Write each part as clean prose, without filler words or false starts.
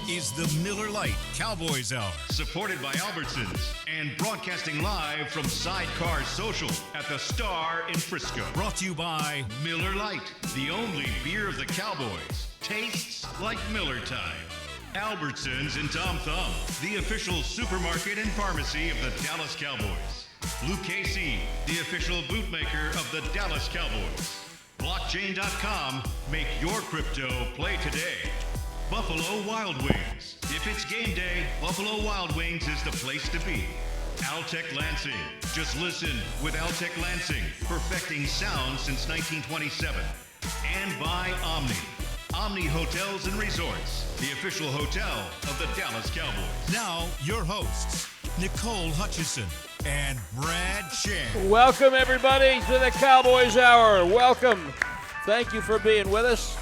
is the Miller Lite Cowboys Hour. Supported by Albertsons and broadcasting live from Sidecar Social at the Star in Frisco. Brought to you by Miller Lite, the only beer of the Cowboys. Tastes like Miller time. Albertsons in Tom Thumb, the official supermarket and pharmacy of the Dallas Cowboys. Luke KC, the official bootmaker of the Dallas Cowboys. Blockchain.com, make your crypto play today. Buffalo Wild Wings. If it's game day, Buffalo Wild Wings is the place to be. Altec Lansing. Just listen with Altec Lansing, perfecting sound since 1927. And by Omni. Omni Hotels and Resorts, the official hotel of the Dallas Cowboys. Now, your hosts, Nicole Hutchison and Brad Sham. Welcome, everybody, to the Cowboys Hour. Welcome. Thank you for being with us.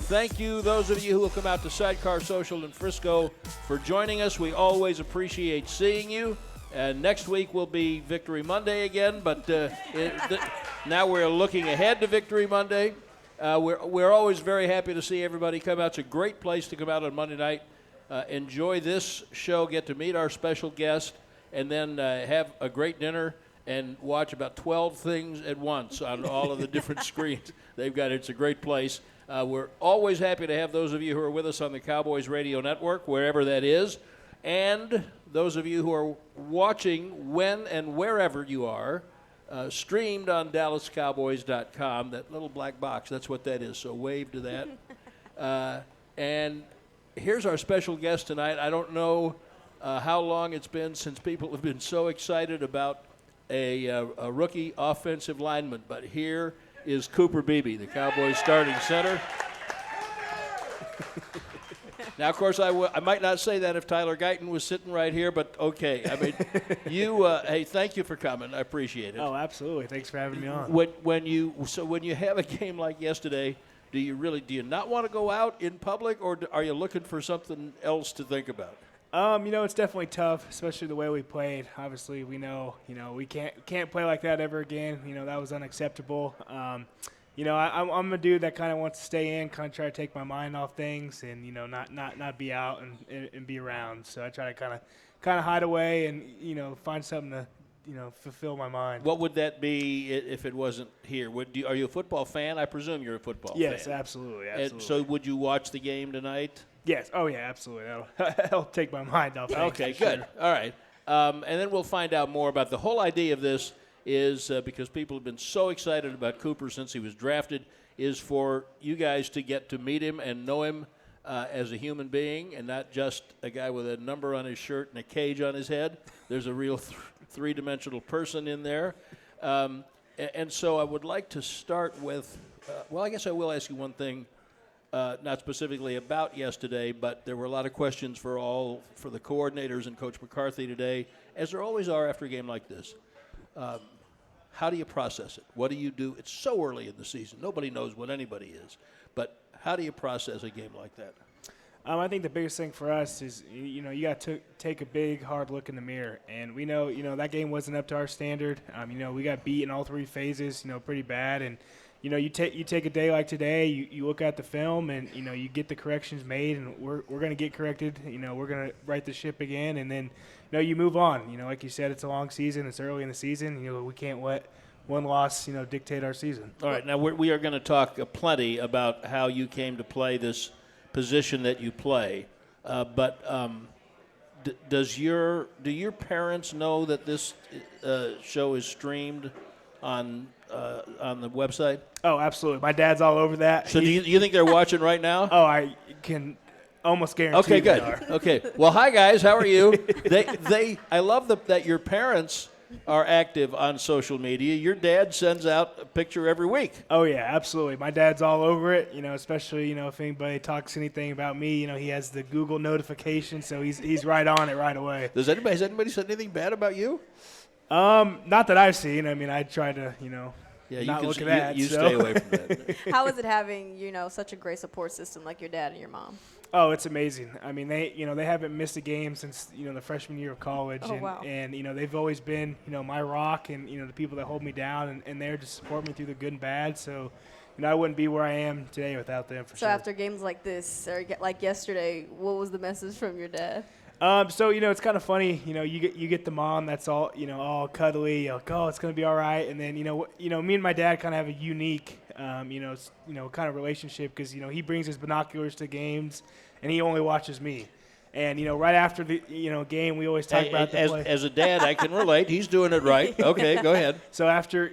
Thank you, those of you who will come out to Sidecar Social in Frisco, for joining us. We always appreciate seeing you. And next week will be Victory Monday again, but now we're looking ahead to Victory Monday. We're always very happy to see everybody come out. It's a great place to come out on Monday night, enjoy this show, get to meet our special guest, and then have a great dinner and watch about 12 things at once on all of the different screens they've got. It's a great place. We're always happy to have those of you who are with us on the Cowboys Radio Network, wherever that is, and those of you who are watching when and wherever you are, streamed on DallasCowboys.com. That little black box, that's what that is, so wave to that. And here's our special guest tonight. I don't know how long it's been since people have been so excited about a rookie offensive lineman, but here is Cooper Beebe, the Cowboys starting center. Now, of course, I might not say that if Tyler Guyton was sitting right here, but okay. I mean, hey, thank you for coming. I appreciate it. Oh, absolutely. Thanks for having me on. When you have a game like yesterday, do you not want to go out in public, or are you looking for something else to think about? It's definitely tough, especially the way we played. Obviously, we know, we can't play like that ever again. That was unacceptable. I'm a dude that kind of wants to stay in, kind of try to take my mind off things, and not be out and be around. So I try to kind of hide away and find something to fulfill my mind. What would that be if it wasn't here? Are you a football fan? I presume you're a football fan. Yes, absolutely. And so would you watch the game tonight? Yes. Oh, yeah, absolutely. That'll take my mind off things. Okay, good. Sure. All right. And then we'll find out more about the whole idea of this is because people have been so excited about Cooper since he was drafted, is for you guys to get to meet him and know him as a human being and not just a guy with a number on his shirt and a cage on his head. There's a real three-dimensional person in there. And so I would like to start with, I guess I will ask you one thing, not specifically about yesterday, but there were a lot of questions for the coordinators and Coach McCarthy today, as there always are after a game like this. How do you process it? What do you do? It's so early in the season. Nobody knows what anybody is. But how do you process a game like that? I think the biggest thing for us is, you got to take a big, hard look in the mirror. And we know, that game wasn't up to our standard. We got beat in all three phases, pretty bad. And, you take a day like today, you look at the film and, you get the corrections made, and we're going to get corrected. We're going to right the ship again, and then, you move on. Like you said, it's a long season. It's early in the season. We can't let one loss, dictate our season. All right, now we are going to talk plenty about how you came to play this position that you play. But do your parents know that this show is streamed on the website? Oh, absolutely. My dad's all over that. So do you think they're watching right now? Oh, I can almost guarantee. Okay, good. They are. Okay. Well, hi guys. How are you? I love that your parents are active on social media. Your dad sends out a picture every week. Oh yeah, absolutely. My dad's all over it. Especially if anybody talks anything about me, he has the Google notification, so he's right on it right away. Has anybody said anything bad about you? Not that I've seen. I try to, not look at that. You stay away from that. How is it having, such a great support system like your dad and your mom? Oh, it's amazing. They haven't missed a game since, the freshman year of college. Oh, wow. And they've always been, my rock and, the people that hold me down and there to support me through the good and bad. So, I wouldn't be where I am today without them for So sure. after games like this, or like yesterday, what was the message from your dad? So it's kind of funny. You get the mom that's all all cuddly, like, oh, it's gonna be all right. And then me and my dad kind of have a unique kind of relationship because he brings his binoculars to games and he only watches me. And right after the game, we always talk about the play. As a dad, I can relate. He's doing it right. Okay, go ahead. So after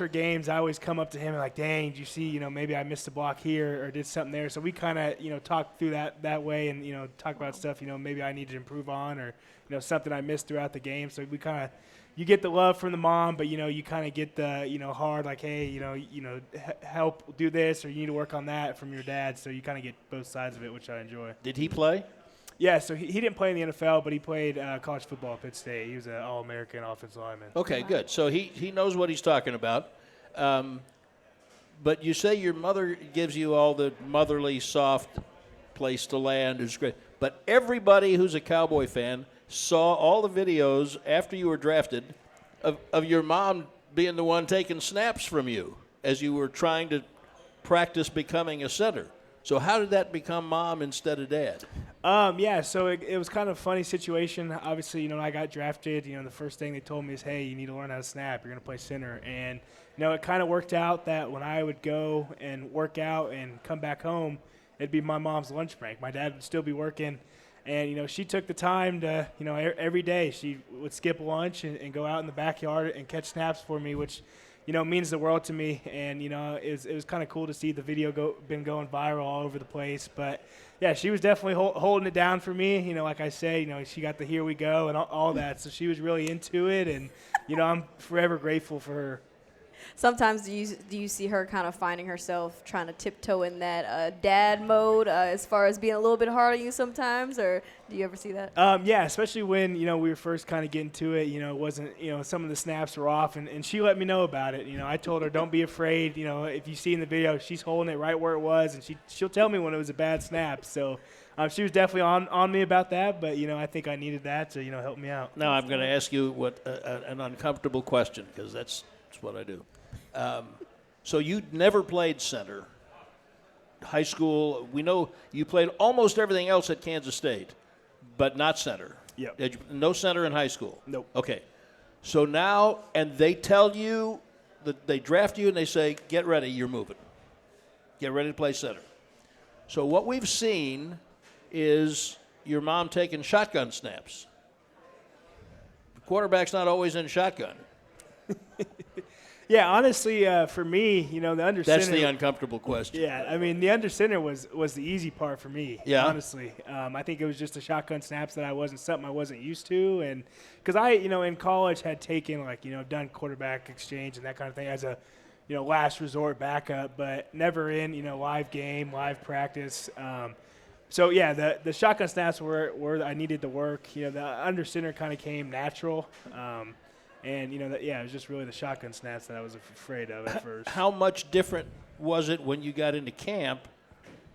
games, I always come up to him and like, dang, did you see, maybe I missed a block here or did something there. So we kind of, talk through that way and, talk about stuff, maybe I need to improve on or, something I missed throughout the game. So we kind of, you get the love from the mom, but, you kind of get the, hard, like, hey, help do this or you need to work on that from your dad. So you kind of get both sides of it, which I enjoy. Did he play? Yeah, so he didn't play in the NFL, but he played college football at Pitt State. He was an All-American offensive lineman. Okay, good. So he knows what he's talking about. But you say your mother gives you all the motherly, soft place to land. It's great. But everybody who's a Cowboy fan saw all the videos after you were drafted of your mom being the one taking snaps from you as you were trying to practice becoming a center. So how did that become mom instead of dad? So it was kind of a funny situation. Obviously, I got drafted. The first thing they told me is, hey, you need to learn how to snap. You're going to play center. And, it kind of worked out that when I would go and work out and come back home, it'd be my mom's lunch break. My dad would still be working. And, she took the time to, every day she would skip lunch and go out in the backyard and catch snaps for me, which – means the world to me. And, it was kind of cool to see the video been going viral all over the place. But, yeah, she was definitely holding it down for me. Like I say, she got the here we go and all that. So she was really into it. And, I'm forever grateful for her. Sometimes do you see her kind of finding herself trying to tiptoe in that dad mode as far as being a little bit hard on you sometimes, or do you ever see that? Yeah, especially when, we were first kind of getting to it, it wasn't, some of the snaps were off, and she let me know about it. I told her, don't be afraid, if you see in the video, she's holding it right where it was, and she'll tell me when it was a bad snap. So she was definitely on me about that, but, I think I needed that to, help me out. Now I'm going to ask you an uncomfortable question because that's what I do. So you never played center. High school, we know you played almost everything else at Kansas State, but not center. Yep. No center in high school? Nope. Okay. So now, and they tell you, that they draft you and they say, get ready, you're moving. Get ready to play center. So what we've seen is your mom taking shotgun snaps. The quarterback's not always in shotgun. Yeah, honestly, for me, the under center. That's the uncomfortable question. Yeah, I mean, the under center was the easy part for me. Yeah. Honestly, I think it was just the shotgun snaps that I wasn't used to, and because I, in college had taken done quarterback exchange and that kind of thing as a, last resort backup, but never in live game, live practice. So yeah, the shotgun snaps were I needed to work. The under center kind of came natural. And, it was just really the shotgun snaps that I was afraid of at first. How much different was it when you got into camp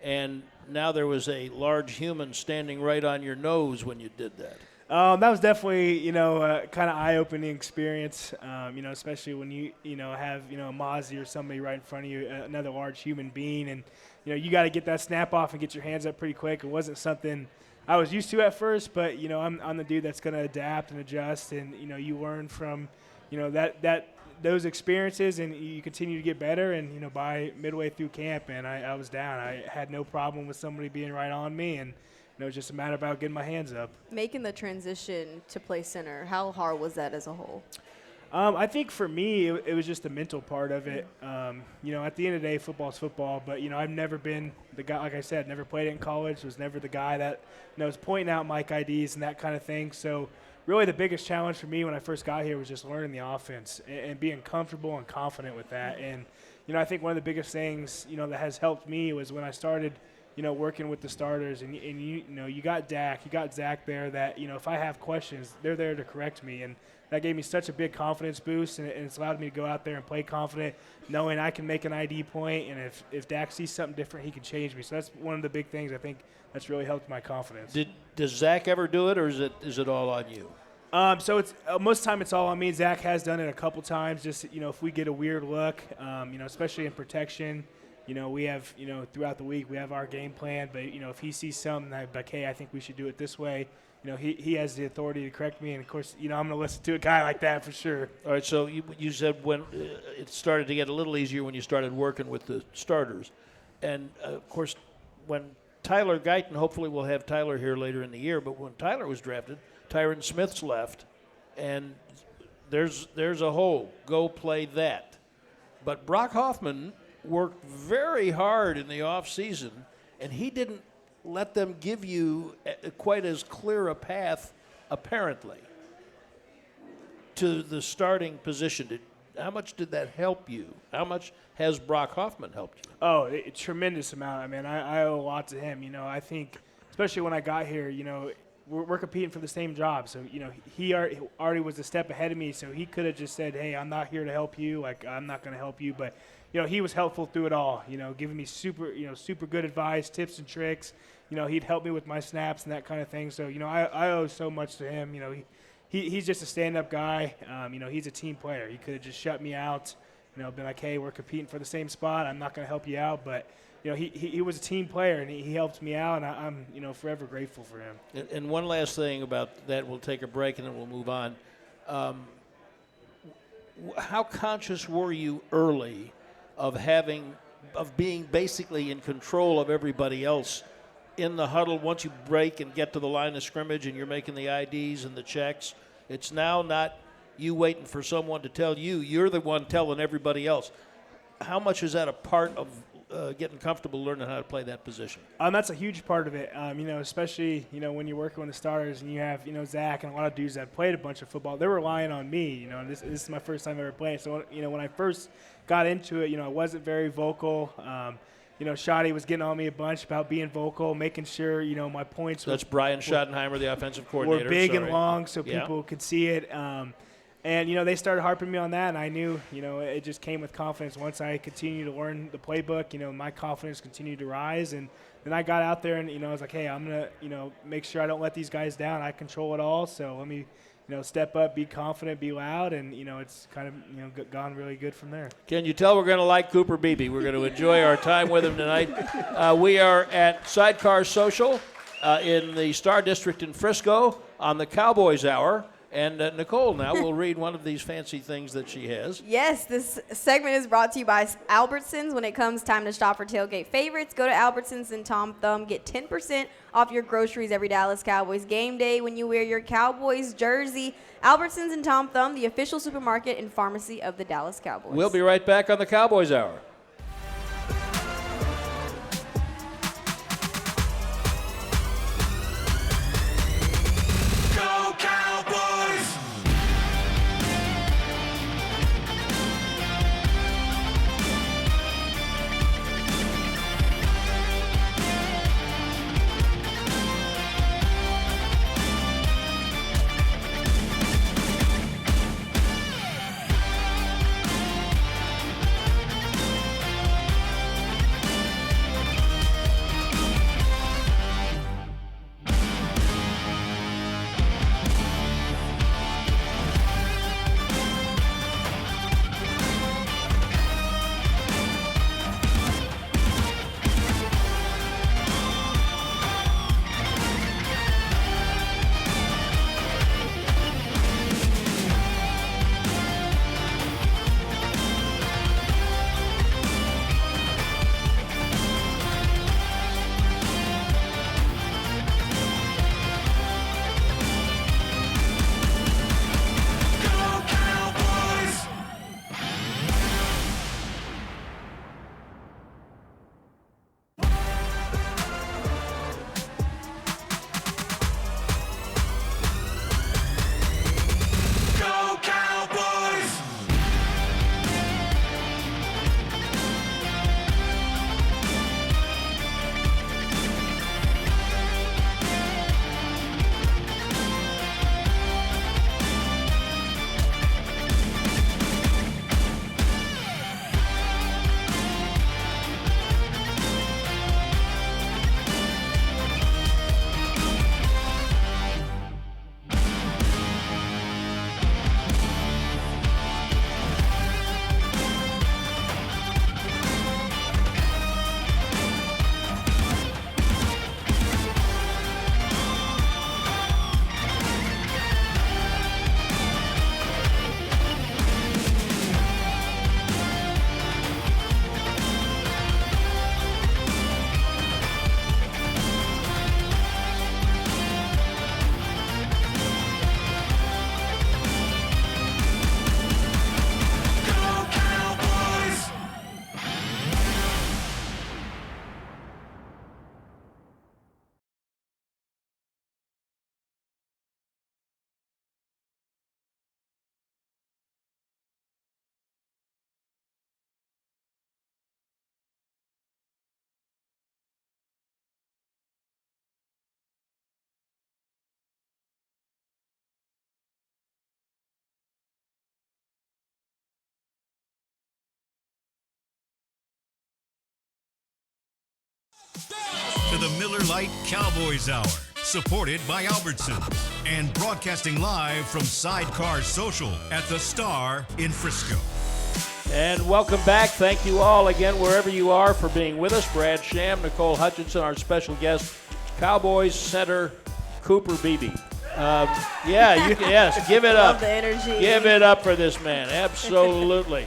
and now there was a large human standing right on your nose when you did that? That was definitely, kind of eye-opening experience, especially when you have, a Mozzie or somebody right in front of you, another large human being, and, you got to get that snap off and get your hands up pretty quick. It wasn't something I was used to at first, but, I'm the dude that's going to adapt and adjust, and, you learn from, those experiences, and you continue to get better, and, by midway through camp, and I was down. I had no problem with somebody being right on me, and it was just a matter about getting my hands up. Making the transition to play center, how hard was that as a whole? I think for me, it was just the mental part of it. At the end of the day, football's football, but, I've never been the guy, like I said, never played it in college, was never the guy that, was pointing out mic IDs and that kind of thing. So really the biggest challenge for me when I first got here was just learning the offense and being comfortable and confident with that. And, I think one of the biggest things, that has helped me was when I started, working with the starters and you got Dak, you got Zach there that, if I have questions, they're there to correct me. And that gave me such a big confidence boost, and it's allowed me to go out there and play confident, knowing I can make an ID point, and if Dak sees something different, he can change me. So that's one of the big things I think that's really helped my confidence. Does Zach ever do it, or is it all on you? So it's most of the time it's all on me. Zach has done it a couple times. Just if we get a weird look, especially in protection, we have, throughout the week, we have our game plan. But, if he sees something that, like, hey, I think we should do it this way, he has the authority to correct me. And, of course, I'm going to listen to a guy like that for sure. All right, so you said when it started to get a little easier when you started working with the starters. And, of course, when Tyler Guyton, hopefully we'll have Tyler here later in the year, but when Tyler was drafted, Tyron Smith's left, and there's a hole. Go play that. But Brock Hoffman worked very hard in the offseason, and he didn't let them give you quite as clear a path, apparently, to the starting position. How much did that help you? How much has Brock Hoffman helped you? Oh, a tremendous amount. I mean, I owe a lot to him. I think, especially when I got here, we're competing for the same job. So, he already was a step ahead of me, so he could have just said, hey, I'm not here to help you. Like, I'm not going to help you. But, he was helpful through it all, giving me super good advice, tips and tricks. He'd help me with my snaps and that kind of thing. So, I owe so much to him. He's just a stand-up guy. He's a team player. He could have just shut me out, been like, hey, we're competing for the same spot. I'm not going to help you out. But, he was a team player, and he helped me out, and I'm forever grateful for him. And one last thing about that, we'll take a break, and then we'll move on. How conscious were you early of being basically in control of everybody else in the huddle? Once you break and get to the line of scrimmage and you're making the IDs and the checks, it's now not you waiting for someone to tell you. You're the one telling everybody else. How much is that a part of getting comfortable learning how to play that position? That's a huge part of it, especially, when you're working with the starters and you have, Zach and a lot of dudes that played a bunch of football. They're relying on me, this is my first time ever playing. So, when I first got into it, I wasn't very vocal. Shoddy was getting on me a bunch about being vocal, making sure, my points That's Brian Schottenheimer, the offensive coordinator. Were big and long so people could see it. And, they started harping me on that, and I knew, it just came with confidence. Once I continued to learn the playbook, my confidence continued to rise. And then I got out there and, I was like, hey, I'm going to, make sure I don't let these guys down. I control it all, so let me, step up, be confident, be loud, and, it's kind of, gone really good from there. Can you tell we're going to like Cooper Beebe? We're going to enjoy our time with him tonight. We are at Sidecar Social in the Star District in Frisco on the Cowboys Hour. And Nicole now will read one of these fancy things that she has. Yes, this segment is brought to you by Albertsons. When it comes time to shop for tailgate favorites, go to Albertsons and Tom Thumb. Get 10% off your groceries every Dallas Cowboys game day when you wear your Cowboys jersey. Albertsons and Tom Thumb, the official supermarket and pharmacy of the Dallas Cowboys. We'll be right back on the Cowboys Hour. to the Miller Lite Cowboys Hour, supported by Albertsons and broadcasting live from Sidecar Social at the Star in Frisco. And welcome back. Thank you all again, wherever you are, for being with us. Brad Sham, Nicole Hutchison, our special guest, Cowboys center Cooper Beebe. Yes, give it up. Love the energy. Give it up for this man. Absolutely.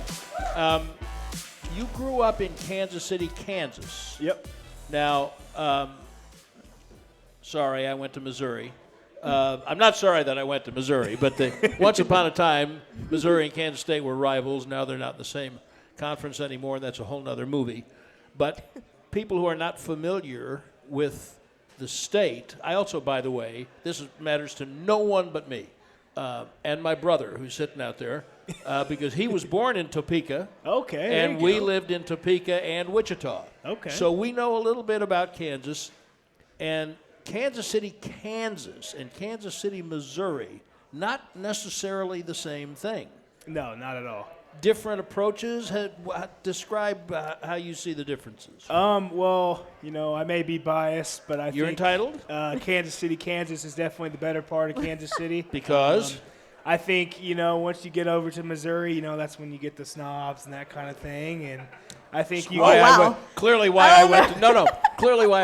You grew up in Kansas City, Kansas. Yep. Now, sorry, I went to Missouri. I'm not sorry that I went to Missouri, but once upon a time, Missouri and Kansas State were rivals. Now they're not in the same conference anymore, and that's a whole other movie. But people who are not familiar with the state, I also, by the way, matters to no one but me and my brother, who's sitting out there, because he was born in Topeka. Okay. And we lived in Topeka and Wichita. Okay. So we know a little bit about Kansas. And Kansas City, Kansas, and Kansas City, Missouri, not necessarily the same thing. No, not at all. Different approaches. Describe how you see the differences. Well, I may be biased, but I You're think entitled? Kansas City, Kansas is definitely the better part of Kansas City. Because? I think, once you get over to Missouri, that's when you get the snobs and that kind of thing. And I think Clearly why I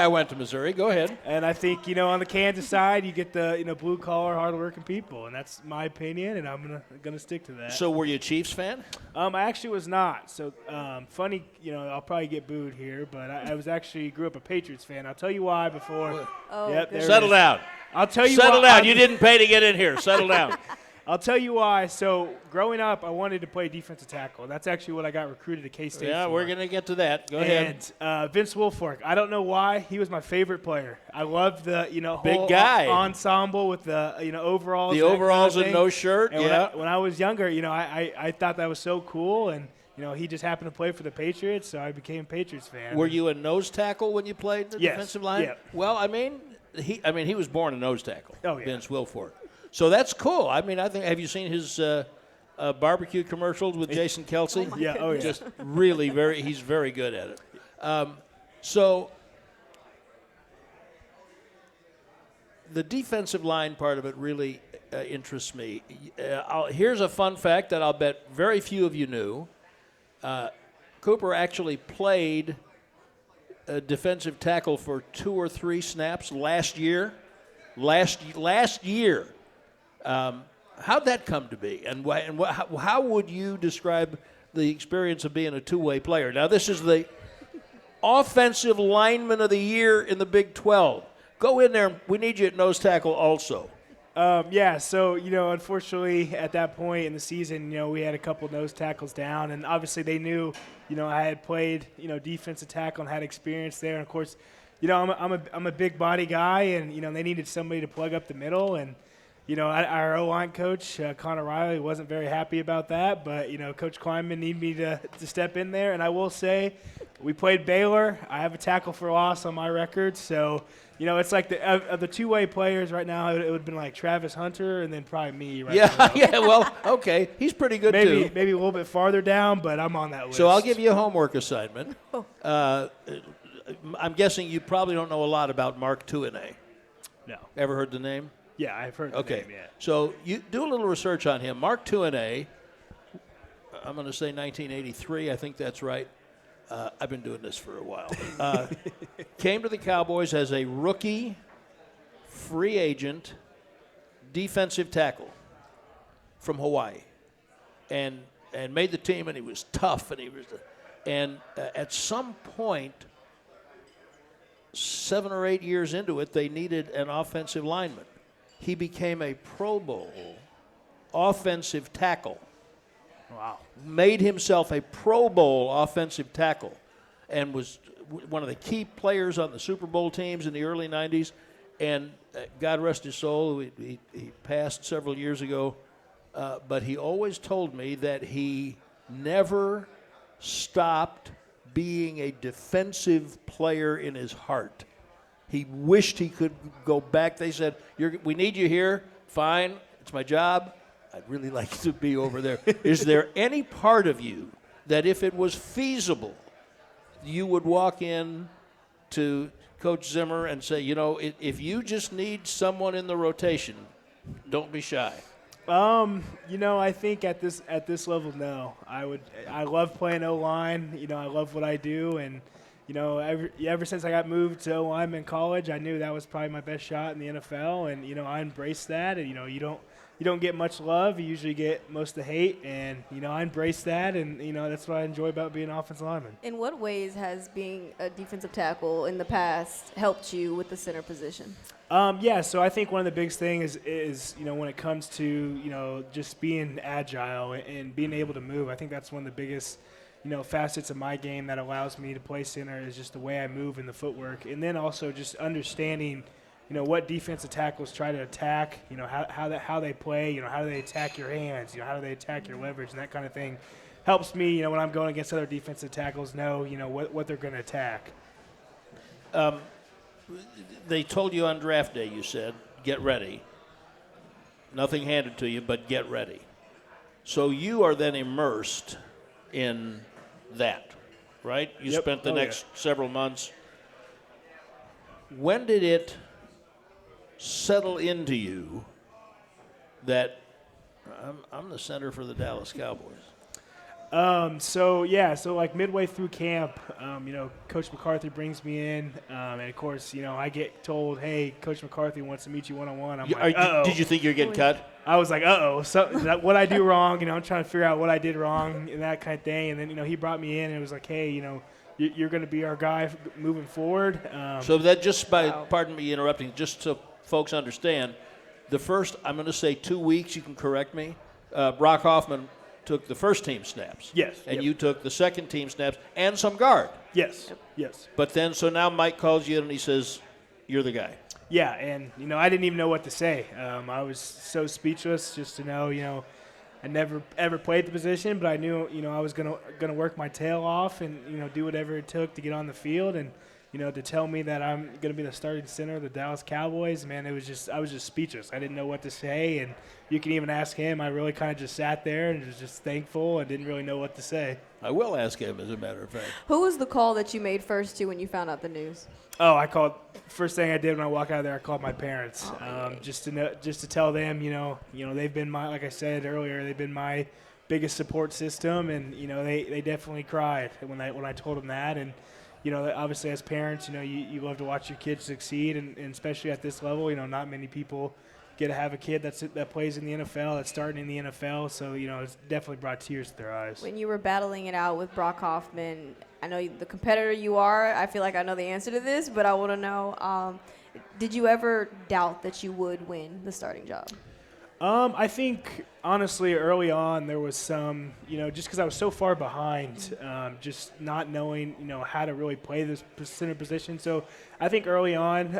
went to Missouri. Go ahead. And I think, on the Kansas side, you get the, blue collar, hardworking people, and that's my opinion, and I'm gonna stick to that. So were you a Chiefs fan? I actually was not. So funny, I'll probably get booed here, but I was actually grew up a Patriots fan. I'll tell you why before. Oh, yep, there it Settle is. down. I'll tell you. Settle why down. You didn't pay to get in here. Settle down. I'll tell you why. So growing up, I wanted to play defensive tackle. That's actually what I got recruited to K-State Yeah, for. we're going to get to that. Go ahead. And Vince Wilfork, I don't know why, he was my favorite player. I loved the Big whole guy. ensemble with the overalls. The that overalls kind of and thing. no shirt. And Yeah. when I was younger, I thought that was so cool, and he just happened to play for the Patriots, so I became a Patriots fan. Were you a nose tackle when you played the Yes. defensive line? Yeah. Well, he was born a nose tackle. Oh, yeah. Vince Wilfork. So that's cool. I think, have you seen his barbecue commercials with Jason Kelsey? Yeah, oh yeah. Just really he's very good at it. So the defensive line part of it really interests me. Here's a fun fact that I'll bet very few of you knew. Cooper actually played a defensive tackle for 2 or 3 snaps last year. Last year. How'd that come to be? And how would you describe the experience of being a two-way player? Now, this is the offensive lineman of the year in the Big 12. Go in there. We need you at nose tackle also. Yeah, so, unfortunately at that point in the season, we had a couple nose tackles down, and obviously they knew, I had played, defensive tackle and had experience there. And, of course, I'm a big body guy, and, they needed somebody to plug up the middle. And, our O-line coach, Connor Riley, wasn't very happy about that. But, Coach Kleinman needed me to step in there. And I will say we played Baylor. I have a tackle for loss on my record. So, it's like of the two-way players right now, it would have been like Travis Hunter and then probably me right now. Yeah, well, okay. He's pretty good, too. Maybe a little bit farther down, but I'm on that list. So I'll give you a homework assignment. I'm guessing you probably don't know a lot about Mark Tuinei. No. Ever heard the name? Yeah, I've heard the name, yeah. So you do a little research on him. Mark Tuinei, I'm going to say 1983. I think that's right. I've been doing this for a while. Came to the Cowboys as a rookie, free agent, defensive tackle from Hawaii, and made the team. And he was tough, and at some point, 7 or 8 years into it, they needed an offensive lineman. He became a Pro Bowl offensive tackle. Wow. Made himself a Pro Bowl offensive tackle and was one of the key players on the Super Bowl teams in the early 90s. And God rest his soul, he passed several years ago. But he always told me that he never stopped being a defensive player in his heart. He wished he could go back. They said, we need you here. Fine, it's my job. I'd really like to be over there. Is there any part of you that if it was feasible, you would walk in to Coach Zimmer and say, if you just need someone in the rotation, don't be shy? I think at this level, no. I love playing O-line. I love what I do, and ever since I got moved to O-line in college, I knew that was probably my best shot in the NFL, and I embraced that. And you don't get much love. You usually get most of the hate, and I embrace that, and that's what I enjoy about being an offensive lineman. In what ways has being a defensive tackle in the past helped you with the center position? So I think one of the biggest things is when it comes to just being agile and being able to move. I think that's one of the biggest facets of my game that allows me to play center is just the way I move and the footwork, and then also just understanding what defensive tackles try to attack, how they play, how do they attack your hands, how do they attack your leverage, and that kind of thing helps me, when I'm going against other defensive tackles, know what they're going to attack. They told you on draft day, you said, get ready. Nothing handed to you, but get ready. So you are then immersed in that, right? You spent the next several months. When did it settle into you that I'm the center for the Dallas Cowboys? So like midway through camp, Coach McCarthy brings me in, and of course, I get told, "Hey, Coach McCarthy wants to meet you one-on-one." I'm like, "Uh-oh." Did you think you were getting cut? I was like, "Uh-oh, what I do wrong?" I'm trying to figure out what I did wrong and that kind of thing. And then, he brought me in and it was like, "Hey, you're going to be our guy moving forward." So that pardon me interrupting, just so folks understand, the first, I'm going to say 2 weeks, you can correct me, Brock Hoffman took the first team snaps. Yes. And you took the second team snaps and some guard. Yes. Yes. But then, so now Mike calls you in and he says, you're the guy. Yeah, and, I didn't even know what to say. I was so speechless just to know, I never ever played the position, but I knew, I was gonna work my tail off and, do whatever it took to get on the field. And, to tell me that I'm going to be the starting center of the Dallas Cowboys, man, I was just speechless. I didn't know what to say, and you can even ask him. I really kind of just sat there and was just thankful and didn't really know what to say. I will ask him, as a matter of fact. Who was the call that you made first to when you found out the news? Oh, I called. First thing I did when I walked out of there, I called my parents, just to tell them, they've been like I said earlier, they've been my biggest support system, and they definitely cried when I told them that. And obviously as parents, you love to watch your kids succeed, and especially at this level, not many people get to have a kid that plays in the NFL, that's starting in the NFL. So, it's definitely brought tears to their eyes. When you were battling it out with Brock Hoffman, I know the competitor you are, I feel like I know the answer to this, but I want to know, did you ever doubt that you would win the starting job? I think, honestly, early on there was some, just because I was so far behind, just not knowing, how to really play this center position. So I think early on,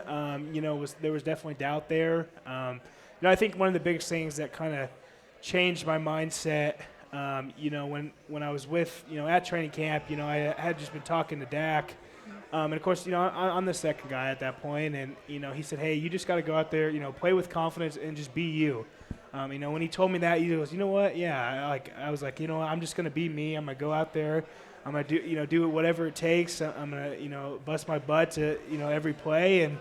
there was definitely doubt there. I think one of the biggest things that kind of changed my mindset, when I was with, at training camp, I had just been talking to Dak. And, of course, I'm the second guy at that point. And, he said, hey, you just got to go out there, play with confidence and just be you. When he told me that, he goes, you know what? Yeah, I was like, I'm just gonna be me. I'm gonna go out there. I'm gonna do whatever it takes. I'm gonna, bust my butt to, every play. And,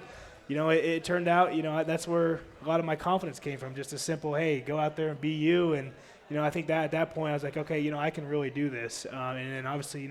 it turned out, that's where a lot of my confidence came from. Just a simple, hey, go out there and be you. And, I think that at that point I was like, okay, I can really do this. And then obviously,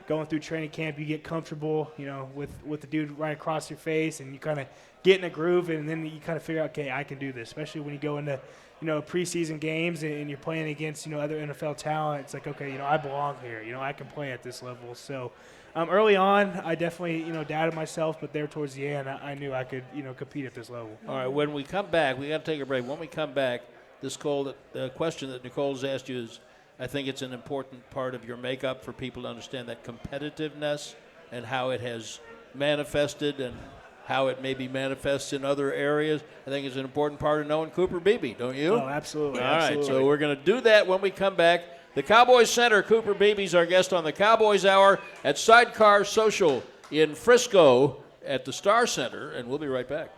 going through training camp, you get comfortable, with the dude right across your face, and you kind of get in a groove, and then you kind of figure out, okay, I can do this. Especially when you go into preseason games and you're playing against, other NFL talent. It's like, okay, I belong here. I can play at this level. So early on, I definitely, doubted myself, but there towards the end, I knew I could, compete at this level. All right, when we come back, we got to take a break. When we come back, the question that Nicole's asked you is, I think it's an important part of your makeup for people to understand that competitiveness and how it has manifested and how it maybe manifests in other areas. I think it's an important part of knowing Cooper Beebe, don't you? Oh, absolutely. All right, so we're going to do that when we come back. The Cowboys center, Cooper Beebe, is our guest on the Cowboys Hour at Sidecar Social in Frisco at the Star Center, and we'll be right back.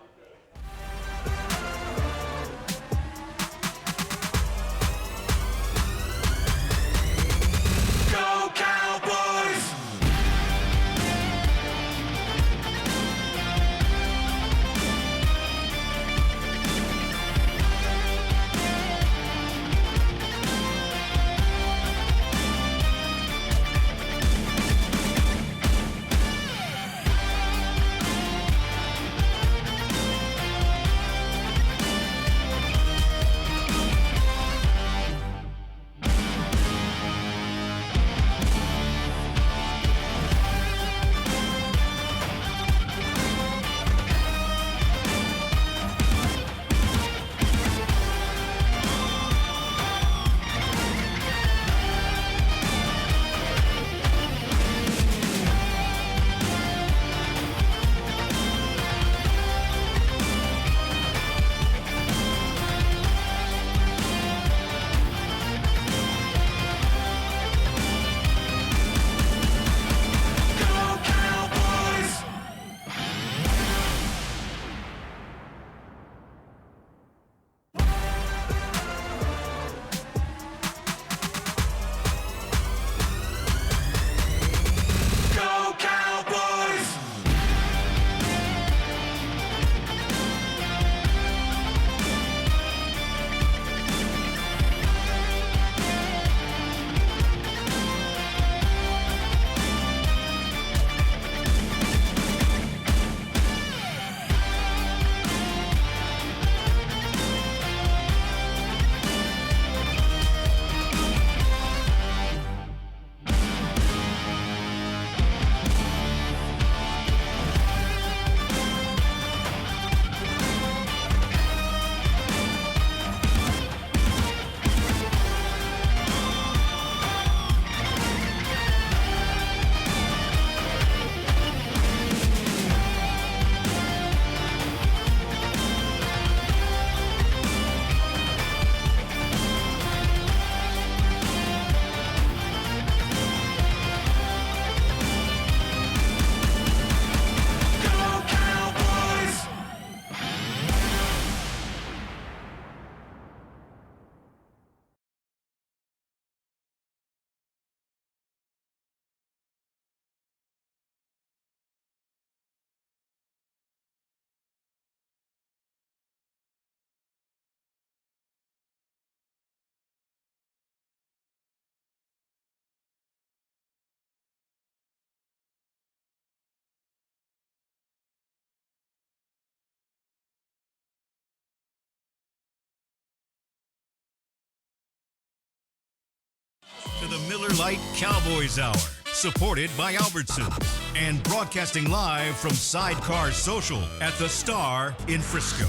Miller Lite Cowboys Hour, supported by Albertsons and broadcasting live from Sidecar Social at the Star in Frisco.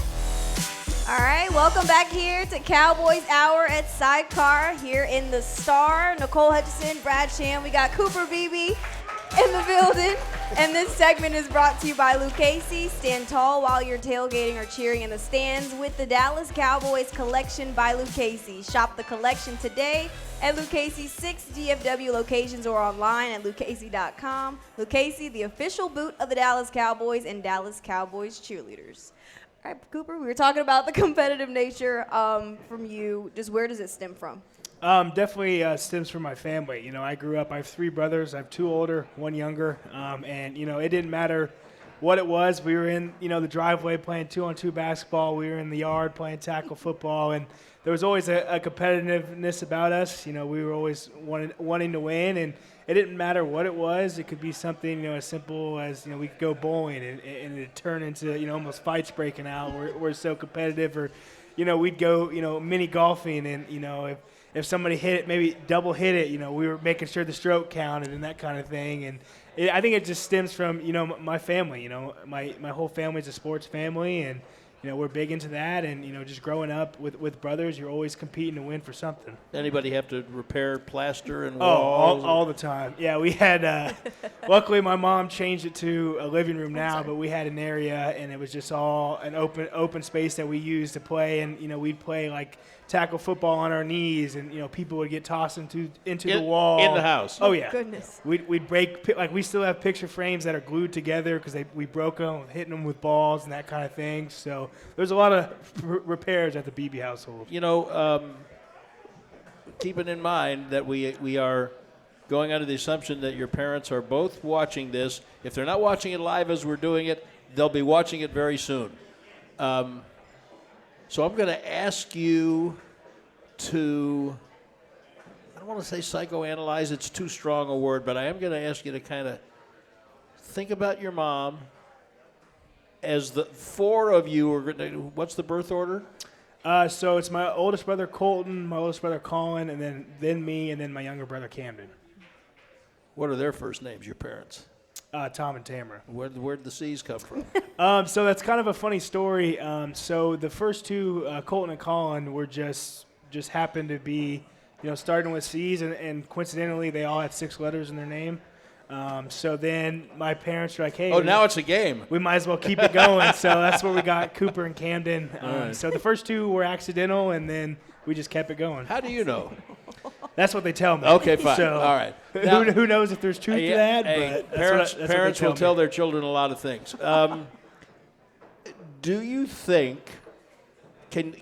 All right, welcome back here to Cowboys Hour at Sidecar here in the Star. Nicole, Hutchison, Brad, Sham. We got Cooper, Beebe in the building. And this segment is brought to you by Lucchese. Stand tall while you're tailgating or cheering in the stands with the Dallas Cowboys collection by Lucchese. Shop the collection today at Lucchese's 6 DFW locations or online at lucchese.com. Lucchese, the official boot of the Dallas Cowboys and Dallas Cowboys cheerleaders. All right, Cooper, we were talking about the competitive nature from you. Just where does it stem from? Definitely stems from my family. I grew up, I have 3 brothers. I have 2 older, 1 younger. And, it didn't matter what it was. We were in, the driveway playing 2-on-2 basketball. We were in the yard playing tackle football. And there was always a competitiveness about us. We were always wanting to win. And it didn't matter what it was. It could be something, as simple as, we could go bowling and it turned into, almost fights breaking out. We're so competitive. Or, we'd go, mini golfing and, if somebody hit it, maybe double hit it, we were making sure the stroke counted and that kind of thing. And I think it just stems from, my family. My whole family's a sports family, and, we're big into that. And, just growing up with brothers, you're always competing to win for something. Anybody have to repair plaster and walls? Oh, all the time. Yeah, we had, luckily my mom changed it to a living room now, but we had an area, and it was just all an open space that we used to play. And, we'd play like tackle football on our knees, and people would get tossed into the wall in the house. Oh yeah, Goodness. We'd break, like, we still have picture frames that are glued together because we broke them, hitting them with balls and that kind of thing. So there's a lot of repairs at the Beebe household. Keeping in mind that we are going under the assumption that your parents are both watching this. If they're not watching it live as we're doing it, they'll be watching it very soon. So I'm going to ask you to, I don't want to say psychoanalyze, it's too strong a word, but I am going to ask you to kind of think about your mom as the 4 of you are going to, what's the birth order? So it's my oldest brother Colton, my oldest brother Colin, and then me, and then my younger brother Camden. What are their first names, your parents? Tom and Tamara. Where'd the C's come from? So that's kind of a funny story. So the first 2, Colton and Colin, were just happened to be, starting with C's, and coincidentally they all had 6 letters in their name. So then my parents were like, hey. Oh, now it's a game. We might as well keep it going. So that's where we got Cooper and Camden. Right. So the first 2 were accidental, and then we just kept it going. How do you know? That's what they tell me. Okay, fine. So all right. Now, who knows if there's truth to that? Hey, But parents that's will tell their children a lot of things. Do you think,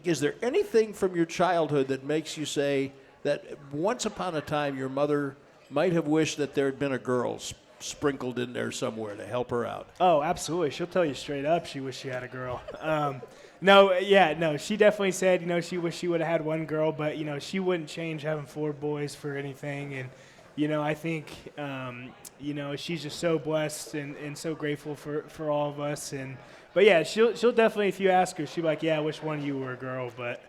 is there anything from your childhood that makes you say that once upon a time your mother might have wished that there had been a girl sprinkled in there somewhere to help her out? Oh, absolutely. She'll tell you straight up she wished she had a girl. No, she definitely said, she wished she would have had 1 girl, but, she wouldn't change having 4 boys for anything. And, I think, she's just so blessed and so grateful for all of us. But yeah, she'll definitely, if you ask her, she'll be like, yeah, I wish one of you were a girl. But,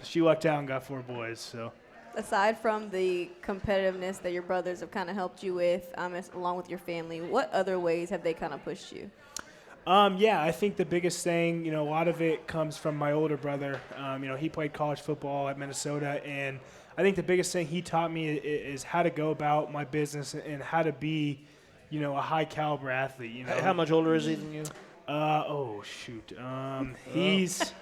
she lucked out and got 4 boys, so. Aside from the competitiveness that your brothers have kind of helped you with, along with your family, what other ways have they kind of pushed you? Yeah, I think the biggest thing, a lot of it comes from my older brother. He played college football at Minnesota, and I think the biggest thing he taught me is how to go about my business and how to be, a high caliber athlete. How much older is he than you? He's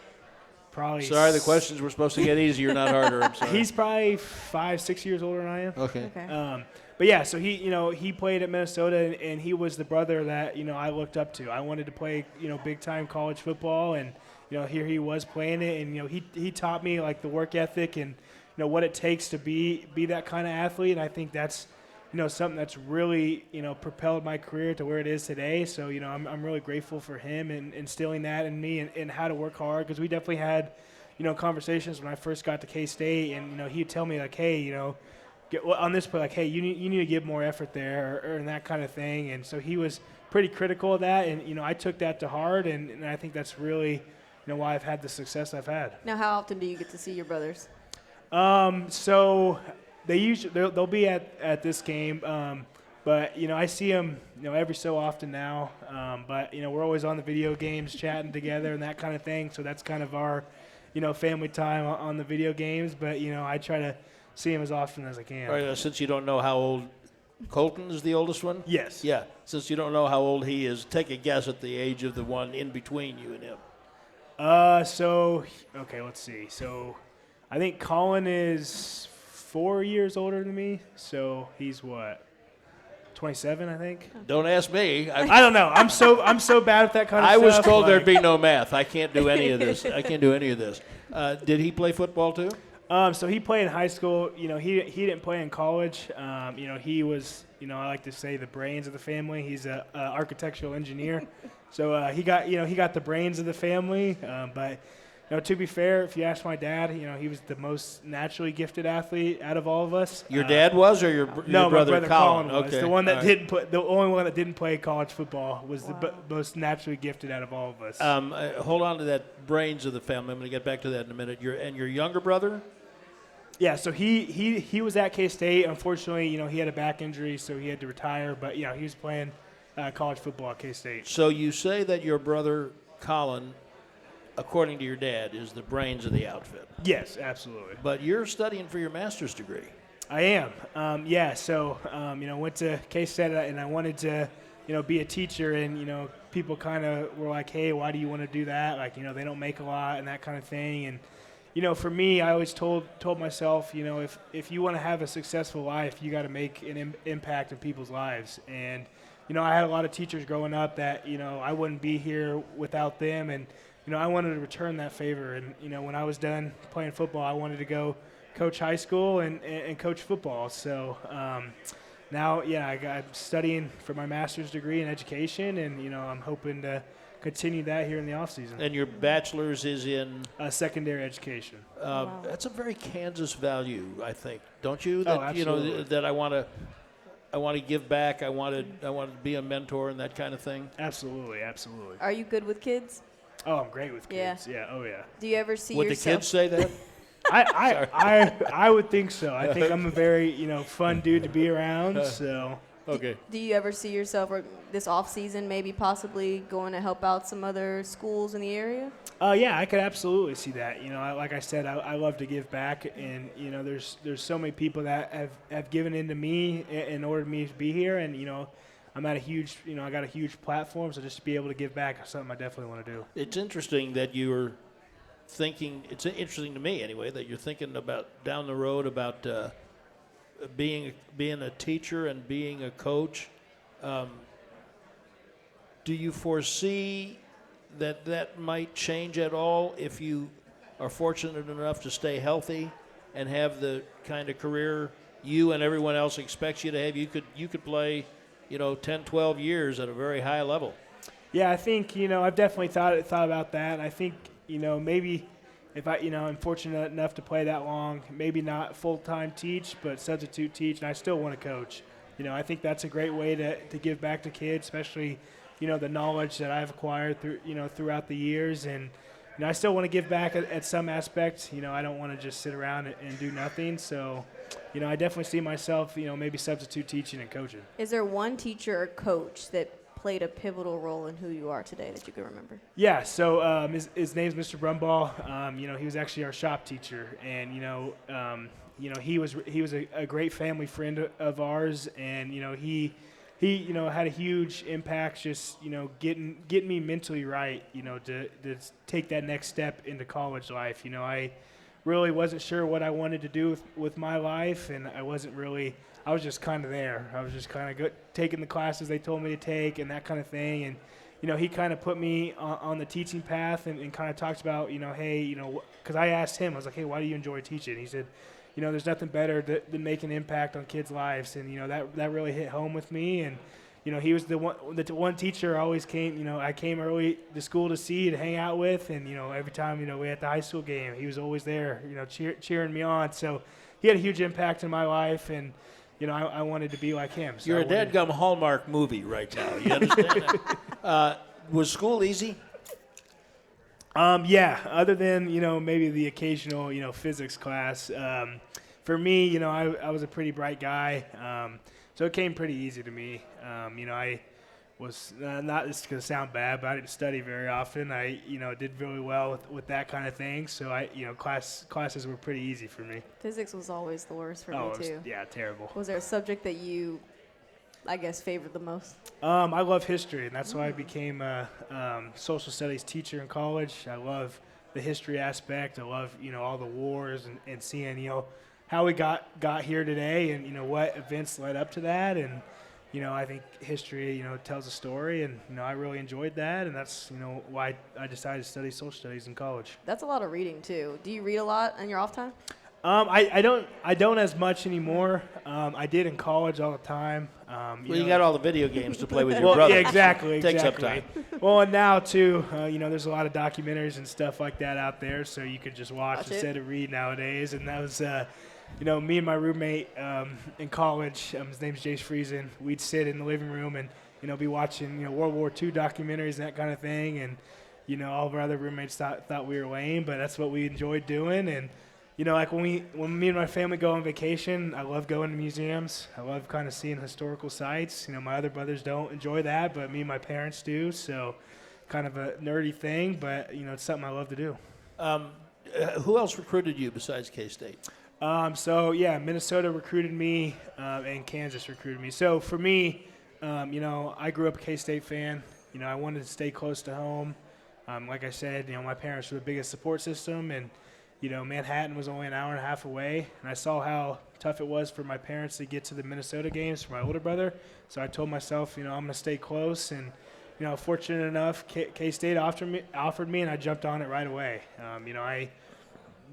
probably. Sorry, the questions were supposed to get easier, not harder. I'm sorry. He's probably 5-6 years older than I am. Okay. But yeah, so he played at Minnesota, and he was the brother that I looked up to. I wanted to play big time college football, and here he was playing it, and he taught me like the work ethic and what it takes to be that kind of athlete. And I think that's something that's really propelled my career to where it is today. So I'm really grateful for him and instilling that in me and how to work hard, because we definitely had conversations when I first got to K-State, and he'd tell me like, hey, on this play, like, hey, you need to give more effort there, or that kind of thing. And so he was pretty critical of that, and I took that to heart, and I think that's really why I've had the success I've had. Now, how often do you get to see your brothers? So they'll be at this game. But I see them every so often now. But we're always on the video games, chatting together and that kind of thing. So that's kind of our family time on the video games. But I try to see him as often as I can. All right, since you don't know how old Colton is, the oldest one. Yes. Yeah. Since you don't know how old he is, take a guess at the age of the one in between you and him. Okay, let's see. So I think Colin is 4 years older than me. So he's what? 27, I think. Don't ask me. I don't know. I'm so bad at that kind of stuff. I was told there'd be no math. I can't do any of this. Did he play football too? So he played in high school. He didn't play in college. He was, I like to say, the brains of the family. He's a architectural engineer. So he got the brains of the family. But to be fair, if you ask my dad, he was the most naturally gifted athlete out of all of us. Your dad was, or your no, brother, my brother Colin was. Okay. The one that the only one that didn't play college football was the most naturally gifted out of all of us. Hold on to that brains of the family. I'm going to get back to that in a minute. Your younger brother? Yeah, so he was at K-State. Unfortunately, he had a back injury, so he had to retire. But he was playing college football at K-State. So you say that your brother Colin, according to your dad, is the brains of the outfit. Yes, absolutely. But you're studying for your master's degree. I am. So went to K-State, and I wanted to, be a teacher. And people kind of were like, "Hey, why do you want to do that?" Like, they don't make a lot and that kind of thing. And for me, I always told myself, if you want to have a successful life, you got to make an impact in people's lives. And I had a lot of teachers growing up that I wouldn't be here without them. And I wanted to return that favor. And when I was done playing football, I wanted to go coach high school and coach football. So now, I'm studying for my master's degree in education, and I'm hoping to continue that here in the off season. And your bachelor's is in secondary education. Wow. That's a very Kansas value, I think, don't you? That, absolutely. That I want to give back. I want to be a mentor and that kind of thing. Absolutely. Are you good with kids? Oh, I'm great with kids. Yeah. Oh, yeah. Do you ever see Would yourself? the kids say that? I would think so. I think I'm a very fun dude to be around. So. Okay. Do you ever see yourself this off season maybe possibly going to help out some other schools in the area? Yeah, I could absolutely see that. Like I said, I love to give back, and there's so many people that have given into me in order for me to be here, and I'm at a huge I got a huge platform, so just to be able to give back is something I definitely want to do. It's interesting that you're thinking. It's interesting to me anyway that you're thinking about down the road about. Being a teacher and being a coach, do you foresee that might change at all if you are fortunate enough to stay healthy and have the kind of career you and everyone else expects you to have? You could play, 10, 12 years at a very high level. Yeah, I think I've definitely thought about that. I think maybe. If I'm fortunate enough to play that long, maybe not full-time teach, but substitute teach, and I still want to coach. I think that's a great way to give back to kids, especially, the knowledge that I've acquired throughout the years. And, I still want to give back at some aspects. I don't want to just sit around and do nothing. So, I definitely see myself, maybe substitute teaching and coaching. Is there one teacher or coach that played a pivotal role in who you are today that you can remember? Yeah, so his name's Mr. Brumball. He was actually our shop teacher, and he was a great family friend of ours, and he had a huge impact, just getting me mentally right, to take that next step into college life. I really wasn't sure what I wanted to do with my life, and I was just kind of there. I was just kind of taking the classes they told me to take and that kind of thing. And, he kind of put me on the teaching path and kind of talked about, hey, because I asked him, I was like, hey, why do you enjoy teaching? He said, there's nothing better than making an impact on kids' lives. And, that really hit home with me. And, he was the one teacher I always came, I came early to school to see, to hang out with. And, every time, we had the high school game, he was always there, cheering me on. So he had a huge impact in my life. And, I wanted to be like him. So You're a dadgum Hallmark movie right now. You understand that? Was school easy? Yeah, other than, maybe the occasional, physics class. for me, you know, I was a pretty bright guy, so it came pretty easy to me. You know, I was not just going to sound bad, but I didn't study very often. I, you know, did really well with that kind of thing. So you know, classes were pretty easy for me. Physics was always the worst for me too. Yeah, terrible. Was there a subject that you, I guess, favored the most? I love history, and that's why I became a social studies teacher in college. I love the history aspect. I love, you know, all the wars and seeing, you know, how we got here today, and you know what events led up to that, and you know, I think history, you know, tells a story, and, you know, I really enjoyed that, and that's, you know, why I decided to study social studies in college. That's a lot of reading, too. Do you read a lot in your off time? I don't as much anymore. I did in college all the time. You got all the video games to play with your brother. Yeah, exactly. Takes up time. Well, and now, too, you know, there's a lot of documentaries and stuff like that out there, so you could just watch instead of read nowadays, and that was you know, me and my roommate in college, his name's Jace Friesen, we'd sit in the living room and, you know, be watching, you know, World War II documentaries and that kind of thing. And, you know, all of our other roommates thought we were lame, but that's what we enjoyed doing. And, you know, like when me and my family go on vacation, I love going to museums. I love kind of seeing historical sites. You know, my other brothers don't enjoy that, but me and my parents do. So kind of a nerdy thing, but, you know, it's something I love to do. Who else recruited you besides K-State? So, yeah, Minnesota recruited me, and Kansas recruited me. So, for me, you know, I grew up a K-State fan. You know, I wanted to stay close to home. Like I said, you know, my parents were the biggest support system, and, you know, Manhattan was only an hour and a half away. And I saw how tough it was for my parents to get to the Minnesota games for my older brother. So I told myself, you know, I'm going to stay close. And, you know, fortunate enough, K-State offered me, and I jumped on it right away. You know, I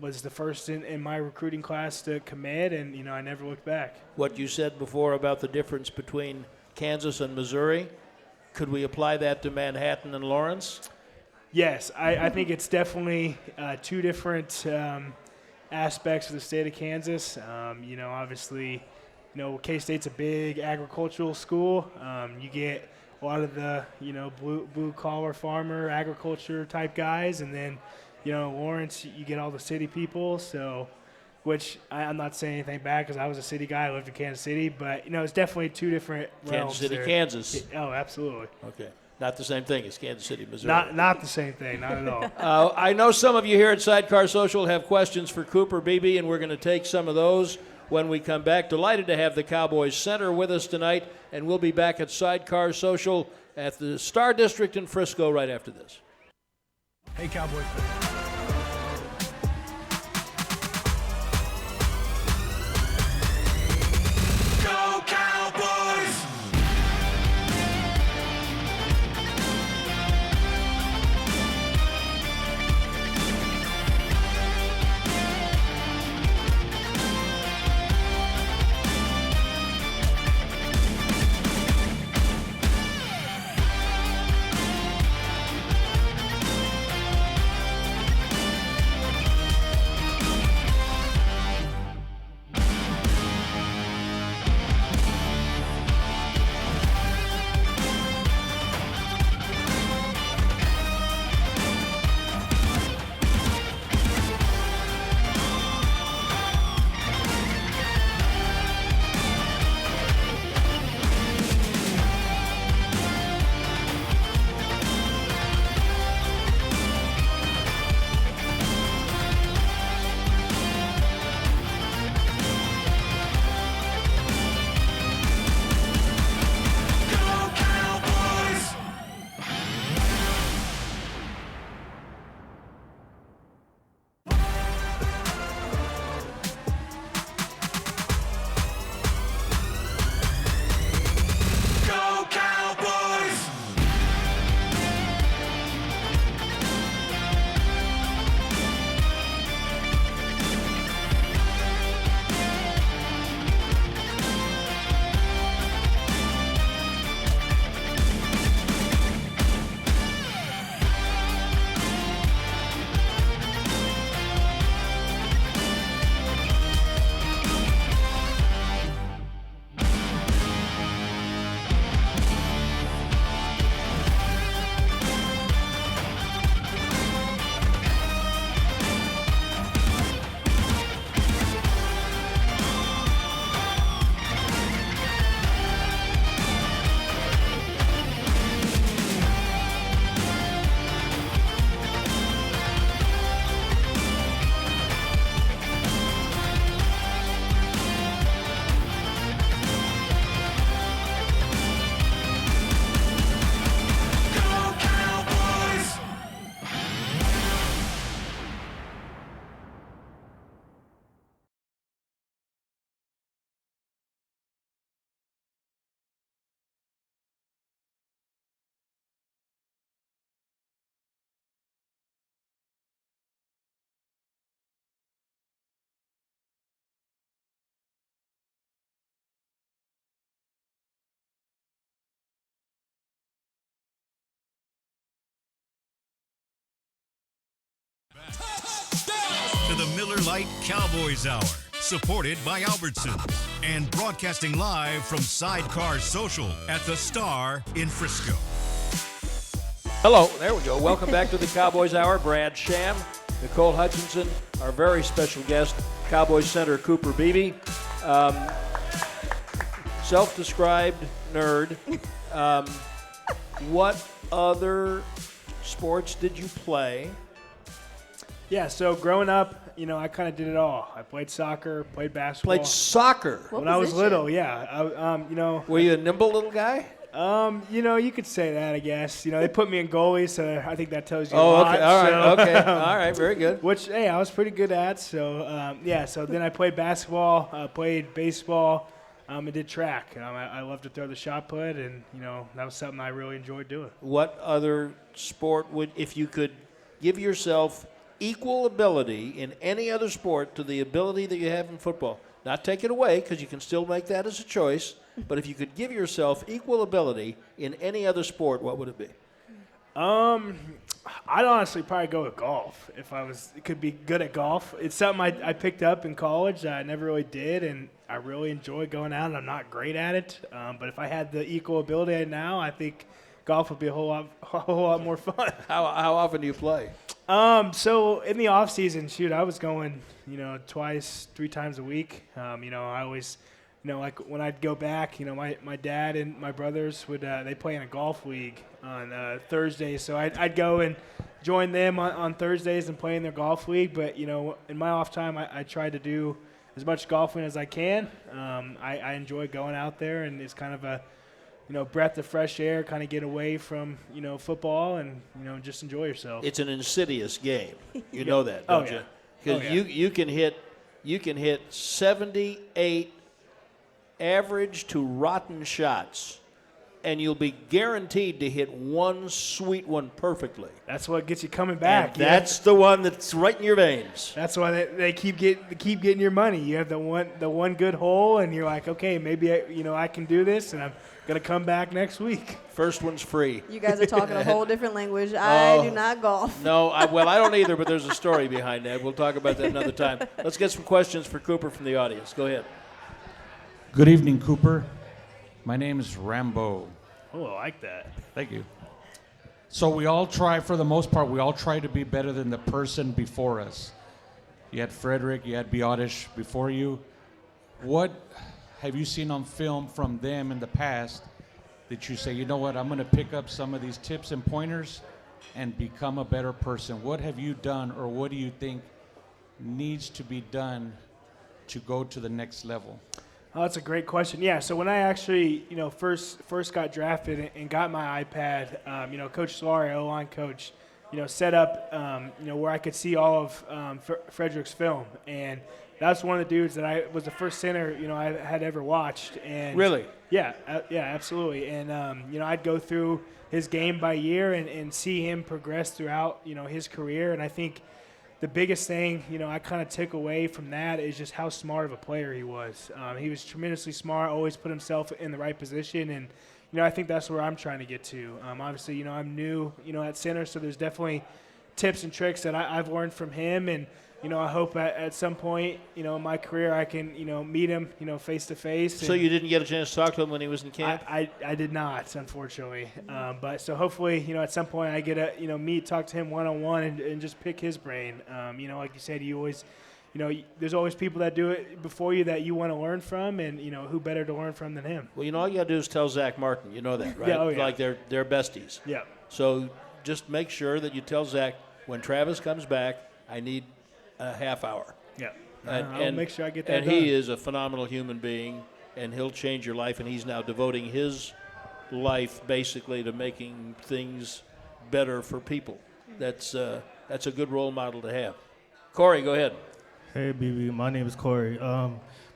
was the first in my recruiting class to commit, and, you know, I never looked back. What you said before about the difference between Kansas and Missouri, could we apply that to Manhattan and Lawrence? Yes, I think it's definitely two different aspects of the state of Kansas. You know, obviously, you know, K-State's a big agricultural school. You get a lot of the, you know, blue-collar farmer, agriculture type guys, and then, you know, Lawrence, you get all the city people, so, which I'm not saying anything bad because I was a city guy. I lived in Kansas City, but, you know, it's definitely two different realms. Kansas City, there. Kansas. Oh, absolutely. Okay. Not the same thing as Kansas City, Missouri. Not the same thing, not at all. I know some of you here at Sidecar Social have questions for Cooper Beebe, and we're going to take some of those when we come back. Delighted to have the Cowboys Center with us tonight, and we'll be back at Sidecar Social at the Star District in Frisco right after this. Hey, Cowboys fans. To the Miller Lite Cowboys Hour, supported by Albertsons and broadcasting live from Sidecar Social at the Star in Frisco. Hello, there we go. Welcome back to the Cowboys Hour. Brad Sham, Nicole Hutchison, our very special guest, Cowboys center Cooper Beebe. Self-described nerd. What other sports did you play? Yeah, so growing up, I kind of did it all. I played soccer, played basketball. Played soccer. When I was little, yeah. Were you a nimble little guy? You could say that, I guess. They put me in goalie, so I think that tells you a Oh, lot. okay. All right. So, Okay. All right. Very good. Which, hey, I was pretty good at. So, So then I played basketball, played baseball, and did track. I love to throw the shot put, and that was something I really enjoyed doing. What other sport if you could give yourself equal ability in any other sport to the ability that you have in football? Not take it away, because you can still make that as a choice. But if you could give yourself equal ability in any other sport, what would it be? I'd honestly probably go with golf if could be good at golf. It's something I picked up in college that I never really did, and I really enjoy going out, and I'm not great at it. But if I had the equal ability now, I think golf would be a whole lot more fun. How often do you play? So in the off season, I was going, 2-3 times a week. I always, like when I'd go back, my dad and my brothers would, they play in a golf league on Thursdays. So I'd go and join them on Thursdays and play in their golf league. But, in my off time, I try to do as much golfing as I can. I enjoy going out there, and it's kind of a, breath of fresh air, kind of get away from, football and, just enjoy yourself. It's an insidious game. You know that, don't you? Because you can hit 78 average to rotten shots, and you'll be guaranteed to hit one sweet one perfectly. That's what gets you coming back. And that's the one that's right in your veins. That's why they keep getting your money. You have the one good hole, and you're like, okay, maybe I can do this, and I'm gonna come back next week. First one's free. You guys are talking a whole different language. I do not golf. No, I don't either, but there's a story behind that. We'll talk about that another time. Let's get some questions for Cooper from the audience. Go ahead. Good evening, Cooper. My name is Rambo. Oh, I like that. Thank you. So we all try, for the most part, to be better than the person before us. You had Frederick, you had Biotish before you. What have you seen on film from them in the past that you say, you know what, I'm going to pick up some of these tips and pointers and become a better person? What have you done, or what do you think needs to be done to go to the next level? Oh, that's a great question. Yeah, so when I actually, first got drafted and got my iPad, Coach Solari, O-line coach, set up, where I could see all of Frederick's film. And that's one of the dudes that I was the first center, I had ever watched. And Really? Yeah, absolutely. And, I'd go through his game by year and see him progress throughout, his career. And I think the biggest thing, I kind of took away from that is just how smart of a player he was. He was tremendously smart, always put himself in the right position. And, I think that's where I'm trying to get to. Obviously, I'm new, at center, so there's definitely tips and tricks that I've learned from him. And, I hope at some point, in my career I can, meet him, face to face. So you didn't get a chance to talk to him when he was in camp? I did not, unfortunately. But so hopefully, at some point I get to, talk to him one-on-one and just pick his brain. Like you said, you always, there's always people that do it before you that you want to learn from, and, who better to learn from than him. Well, all you got to do is tell Zach Martin. You know that, right? Yeah, yeah. Like they're besties. Yeah. So just make sure that you tell Zach, when Travis comes back, I need a half hour. Yeah. I'll make sure I get that and done. he is a phenomenal human being, and he'll change your life, and he's now devoting his life basically to making things better for people. That's a good role model to have. Corey, go ahead. Hey, Beebe. My name is Corey.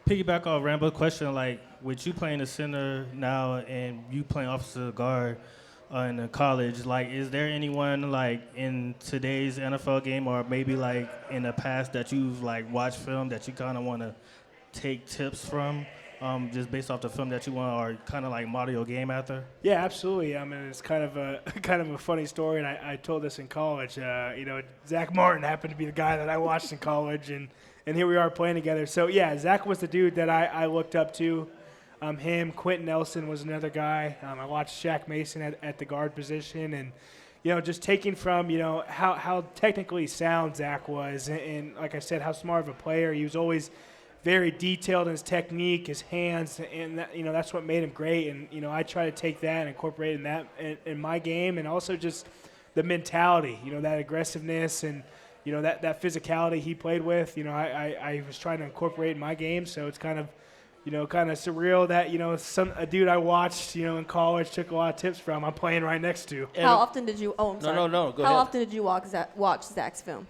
Piggyback off Rambo's question, like, with you playing the center now and you playing offensive guard in the college, like, is there anyone, like, in today's NFL game or maybe, like, in the past that you've, like, watched film that you kind of want to take tips from just based off the film that you want, or kind of like model your game after? Yeah, absolutely. I mean, it's kind of a funny story, and I told this in college. Zach Martin happened to be the guy that I watched in college, and here we are playing together. So yeah, Zach was the dude that I looked up to. Him, Quentin Nelson was another guy. I watched Shaq Mason at the guard position, and just taking from how technically sound Zach was, and like I said, how smart of a player he was. Always very detailed in his technique, his hands, and that's what made him great. And I try to take that and incorporate in that in my game, and also just the mentality, that aggressiveness and that physicality he played with. I was trying to incorporate in my game, so it's kind of surreal that a dude I watched in college, took a lot of tips from, I'm playing right next to. How often did you? Oh, I'm sorry. No. Go How ahead. often did you watch Zach's film?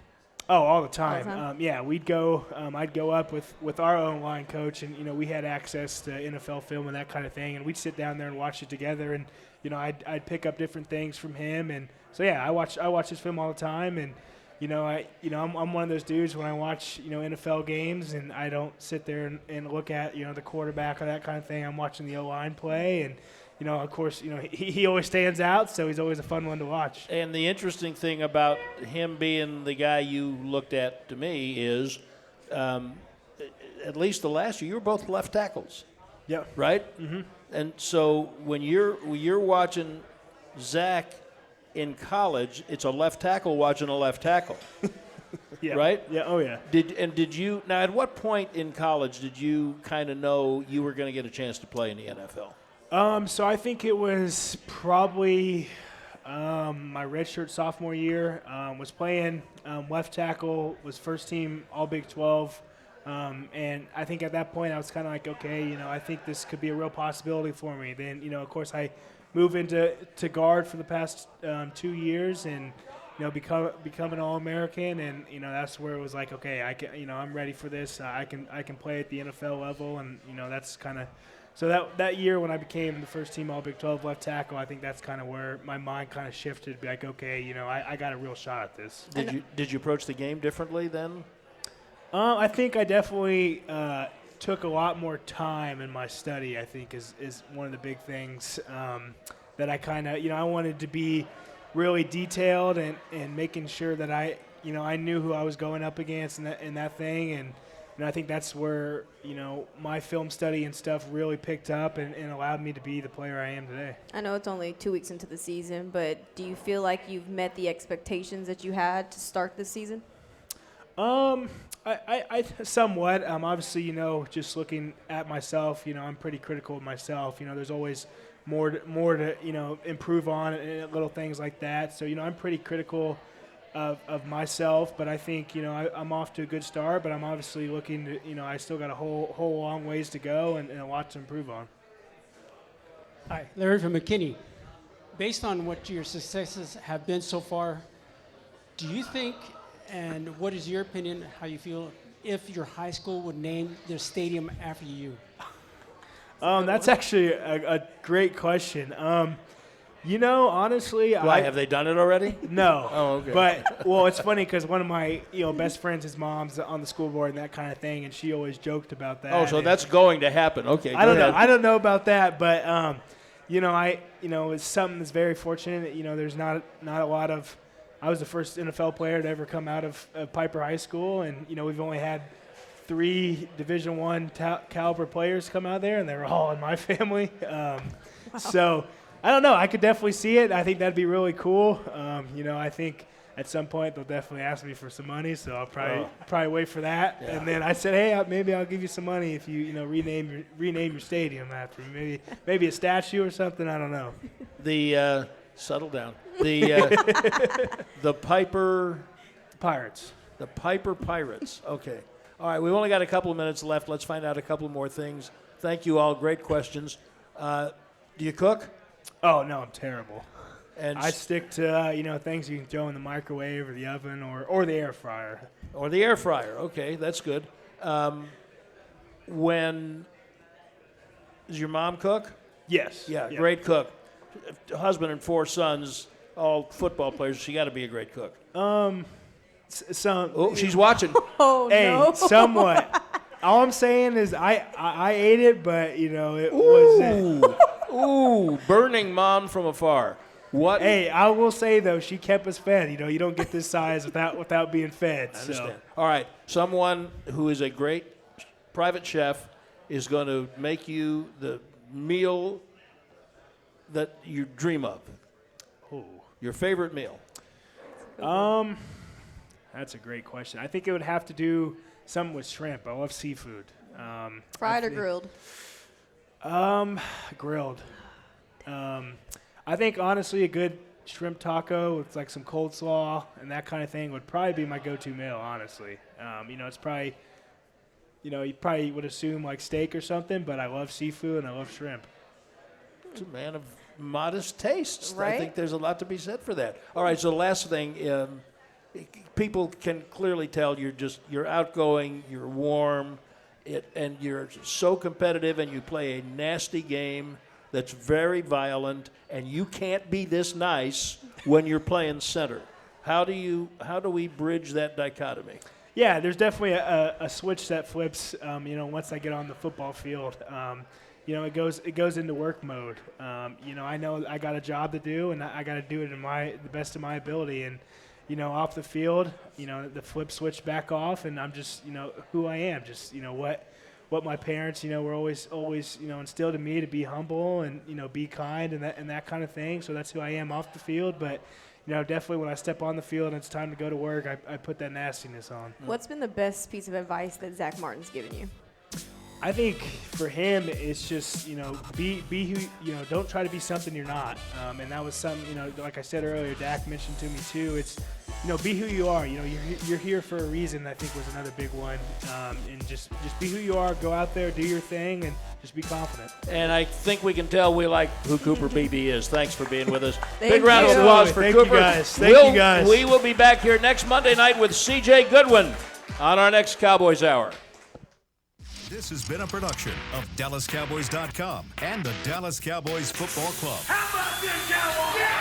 Oh, all the time. All the time? Yeah, we'd go. I'd go up with our own line coach, and we had access to NFL film and that kind of thing, and we'd sit down there and watch it together, and I'd pick up different things from him, and so yeah, I watch his film all the time, and I'm one of those dudes when I watch NFL games, and I don't sit there and look at the quarterback or that kind of thing. I'm watching the O-line play, and of course, he always stands out, so he's always a fun one to watch. And the interesting thing about him being the guy you looked at to me is, at least the last year, you were both left tackles. Yeah. Right? Mm-hmm. And so when you're watching Zach in college, it's a left tackle watching a left tackle. Yeah. Right? Yeah. Oh yeah. Did you now? At what point in college did you kind of know you were going to get a chance to play in the NFL? So I think it was probably my redshirt sophomore year. Was playing left tackle, was first team All Big 12, and I think at that point I was kind of like, okay, I think this could be a real possibility for me. Then, of course, I moved into guard for the past 2 years, and become an All-American, and that's where it was like, okay, I can, I'm ready for this. I can play at the NFL level, and that's kind of. So that year when I became the first team All Big 12 left tackle, I think that's kind of where my mind kind of shifted to be like, okay, I got a real shot at this. Did you approach the game differently then? I think I definitely took a lot more time in my study, I think is one of the big things that I kind of, I wanted to be really detailed and making sure that I knew who I was going up against in that thing. And I think that's where, my film study and stuff really picked up and allowed me to be the player I am today. I know it's only 2 weeks into the season, but do you feel like you've met the expectations that you had to start this season? I somewhat. Obviously, just looking at myself, I'm pretty critical of myself. There's always more to improve on and little things like that. So, I'm pretty critical of myself, but I think, I'm off to a good start, but I'm obviously looking to, I still got a whole long ways to go and a lot to improve on. Hi, Larry from McKinney. Based on what your successes have been so far, do you think, and what is your opinion, how you feel, if your high school would name their stadium after you? That's actually a great question. Honestly, Why, have they done it already? No. Oh, okay. But, it's funny because one of my, best friends, his mom's on the school board and that kind of thing, and she always joked about that. Oh, so that's going to happen. Okay. I don't know. I don't know about that, but, it's something that's very fortunate. There's not a lot of – I was the first NFL player to ever come out of Piper High School, and, we've only had 3 Division I caliber players come out there, and they were all in my family. Wow. So – I don't know. I could definitely see it. I think that'd be really cool. I think at some point they'll definitely ask me for some money, so I'll probably wait for that. Yeah. And then I said, hey, maybe I'll give you some money if you rename your stadium after me. Maybe a statue or something. I don't know. The settle down. The Piper Pirates. The Piper Pirates. Okay. All right. We've only got a couple of minutes left. Let's find out a couple more things. Thank you all. Great questions. Do you cook? Oh, no, I'm terrible. And I stick to, things you can throw in the microwave or the oven or the air fryer. Or the air fryer. Okay, that's good. Does your mom cook? Yes. Yeah, great cook. Husband and 4 sons, all football players. She got to be a great cook. Some. Oh, she's watching. Oh, hey, no. somewhat. All I'm saying is I ate it, but it wasn't. Ooh, burning mom from afar. What? Hey, I will say though, she kept us fed. You don't get this size without being fed. I understand. All right, someone who is a great private chef is going to make you the meal that you dream of. Oh. Your favorite meal? That's a great question. I think it would have to do something with shrimp. I love seafood. Fried or grilled? Grilled. I think honestly a good shrimp taco with like some coleslaw and that kind of thing would probably be my go-to meal. Honestly, it's probably, you probably would assume like steak or something, but I love seafood and I love shrimp. It's a man of modest tastes. Right? I think there's a lot to be said for that. All right, so the last thing, people can clearly tell you're outgoing, you're warm, and you're so competitive, and you play a nasty game that's very violent, and you can't be this nice when you're playing center. How do we bridge that dichotomy? Yeah, there's definitely a switch that flips. Once I get on the football field, it goes into work mode. I know I got a job to do, and I got to do it in the best of my ability. And off the field, the flip switch back off, and I'm just who I am. Just what my parents were always instilled in me, to be humble and be kind and that kind of thing. So that's who I am off the field, but. Definitely when I step on the field and it's time to go to work, I put that nastiness on. What's been the best piece of advice that Zach Martin's given you? I think for him, it's just, be who, don't try to be something you're not. And that was something, like I said earlier, Dak mentioned to me too. It's, be who you are. You're here for a reason, I think was another big one. And just be who you are, go out there, do your thing, and just be confident. And I think we can tell we like who Cooper Beebe is. Thanks for being with us. Thank Big round of you. applause for Thank Cooper. you guys. Thank you guys. We will be back here next Monday night with C.J. Goodwin on our next Cowboys Hour. This has been a production of DallasCowboys.com and the Dallas Cowboys Football Club. How about this, Cowboys? Yeah!